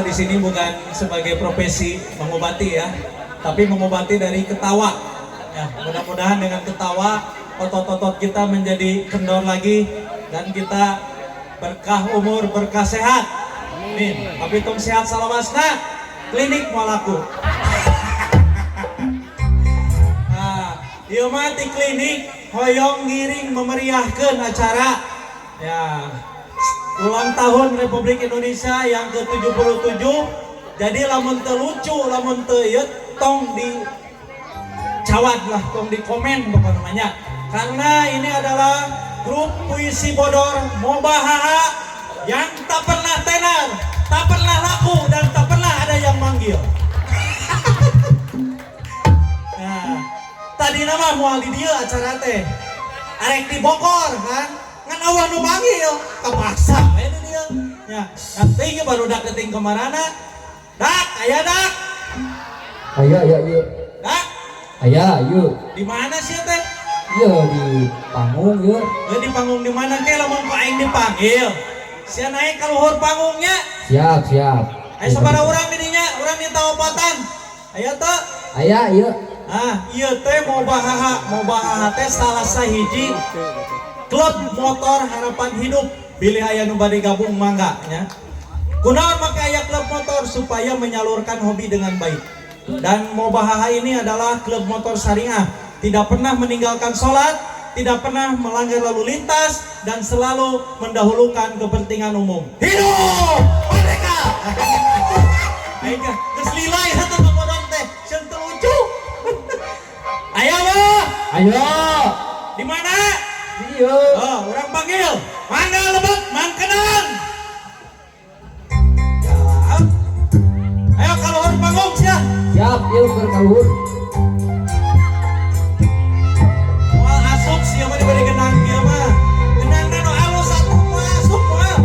di sini bukan sebagai profesi mengobati ya, tapi mengobati dari ketawa. Ya, mudah-mudahan dengan ketawa otot-otot kita menjadi kendor lagi dan kita berkah umur, berkah sehat. Amin. Tapi tong sehat salawasna, klinik mau laku. Nah, ieu mah di klinik hoyong ngiring memeriahkeun acara. Ya, ulang tahun Republik Indonesia yang ke-77. Jadi lamun teu lucu, lamun teu ieu tong di cawat lah, tong di komen pokoknya namanya. Karena ini adalah grup puisi bodor Mobahaha yang tak pernah tenar, tak pernah laku, dan tak pernah ada yang manggil. Nah, tadi nama mual di dia acara teh arek di Bogor kan, ngan awal nu manggil kapaksa ini dia. Ya, nanti baru dak keting kemarana. Dak, aya dak. Aya yuk. Dak. Aya yuk. Di mana sih teh? Iya di panggung yuk. Di panggung di mana ke lamun ku aing dipanggil. Sia naik ka luhur panggungnya. Siap. Aya sabaraha urang di dinya, urang minta obatan. Aya teu? Aya yuk. Ah, ieu teh Mobahaha teh salah sahiji klub motor harapan hidup. Bilih aya nu bade gabung mangga nya. Kunaon make aya klub motor supaya menyalurkan hobi dengan baik. Dan Mobahaha ini adalah klub motor syariah, tidak pernah meninggalkan sholat, tidak pernah melanggar lalu lintas, dan selalu mendahulukan kepentingan umum. Hidup merdeka! Ayo, keselilai satu kemodon teh, sentuh lucu. Ayo mah. Ayo. Di mana? Iya. Oh, orang panggil. Mana lebet, man kenang. Ayo kalau orang panggung sia. Siap yuk berkaluhur. Moal asup sia mah diberi genang ieu mah. Genang anu alus atuh moal asup moal.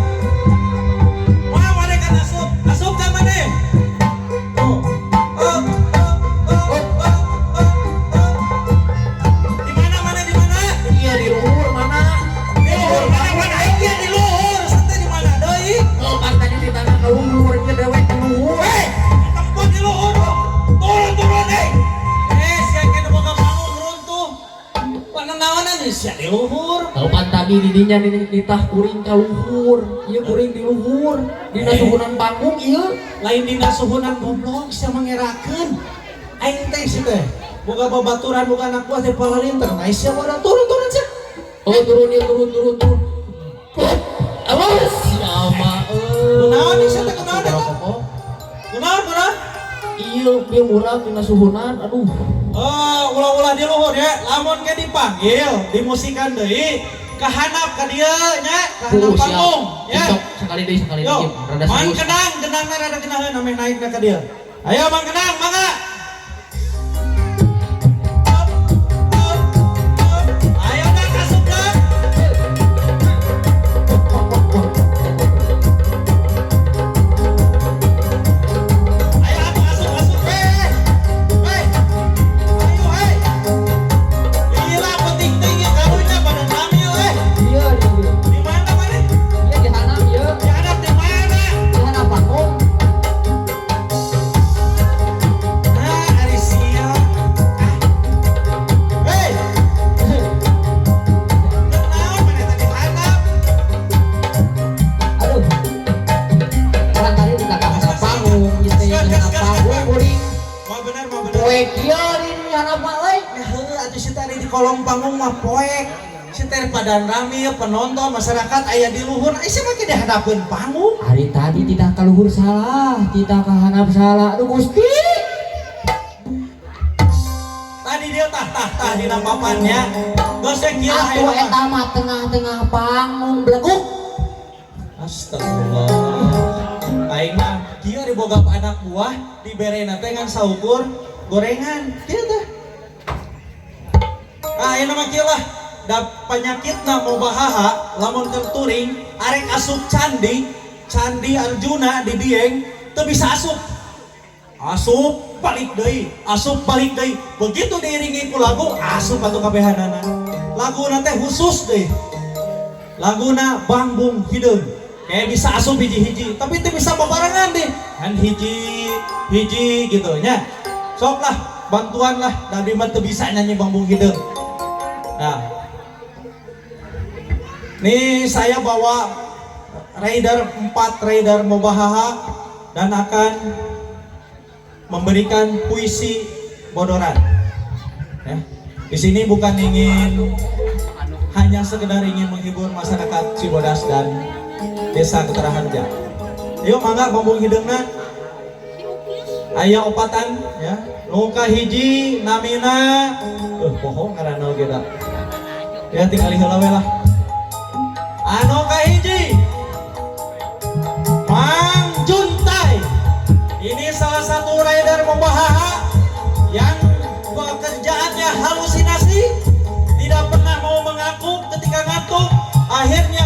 Moal mane kan asup. Asup ka mane? Tuh. Di mana mana di mana? Iya di luhur mana? Di luhur mana mana? Iya di luhur. Santai di mana deui? Oh kan tadi di tanah ke luhur ke dewek ke luhur. Tempat di luhur. Turun sia kena boga panggung runtuh. Pananaonan sia di luhur. Kalau kan tadi di dinya ditah kuring ke luhur. Iya kuring di luhur. Dina suhunan panggung iya. Lain dina suhunan goblok sia mangerakeun. Aing teh si teh boga babaturan boga anak buah teh palalinter. Nah sia boga turun sia. Oh turun ya turun. Awas sama Kunaon sia teh kunaon eta? Kunaon? Iya dia murah dina suhunan. Aduh. Oh, ulah-ulah di luhur ya. Lamun ke dipanggil, dimusikan deui, kahanap ka dieu nya, kahanap panggung ya. Sekali deui Yo, rada Mang serius. Kenangna rada kenaheun ame naikna ka dieu. Ayo Mang Kenang, mangga. Ayo dah asup dah. Ayo asup. Hei. Ayo hei. Lila penting-ting ya karunya pada namil Iya Di mana mana? iya di tanah iya. Dihanap di mana? Di tanah panggung. Nah, ari siap. Hei. Kenapa mana tadi hanap? Aduh. Orang tadi di tanah panggung, gitu ya di tanah panggung kuring. Mau benar. Poek iya di tanah panggung. Atuh si tadi di kolong panggung mah poek. Si teh padan rame penonton masyarakat aya di luhur. Ai sia make dihadapeun panggung. Hari tadi tidak keluhur salah, tidak kehanap salah. Aduh Gusti. Tadi dia tah di papannya. Gosek kieu Atuh aya eta mah tengah-tengah panggung bleguk. Astagfirullah. Aing mah kieu diboga anak buah diberena teh ngan saukur gorengan. Kieu teh. Ah, ayeuna mah kieu lah. Da penyakitna Mobahaha lamun keur touring arek asup candi Arjuna di Dieng teu bisa asup. Asup balik deui. Begitu diiringi ku lagu asup atuh kabehanana. Laguna teh khusus deui. Laguna Bangbung Hideung. kayak bisa asup hiji-hiji tapi itu bisa babarengan deh kan hiji gitu nya sok lah bantuan lah dari mah teu bisa nyanyi bambung gitu. Nah nih saya bawa rider 4 rider Mobahaha dan akan memberikan puisi bodoran ya. Di sini bukan ingin hanya sekedar ingin menghibur masyarakat Cibodas dan Desa Keteraharja. Yuk mangga bambung hideungna aya opatan ya. Nu kahiji namina pohon ngaranna oge da. Ya tinggal heula we lah. Anu kahiji Mang Juntai. Ini salah satu rider Mobahaha yang pekerjaannya halusinasi, tidak pernah mau mengaku ketika ngantuk, akhirnya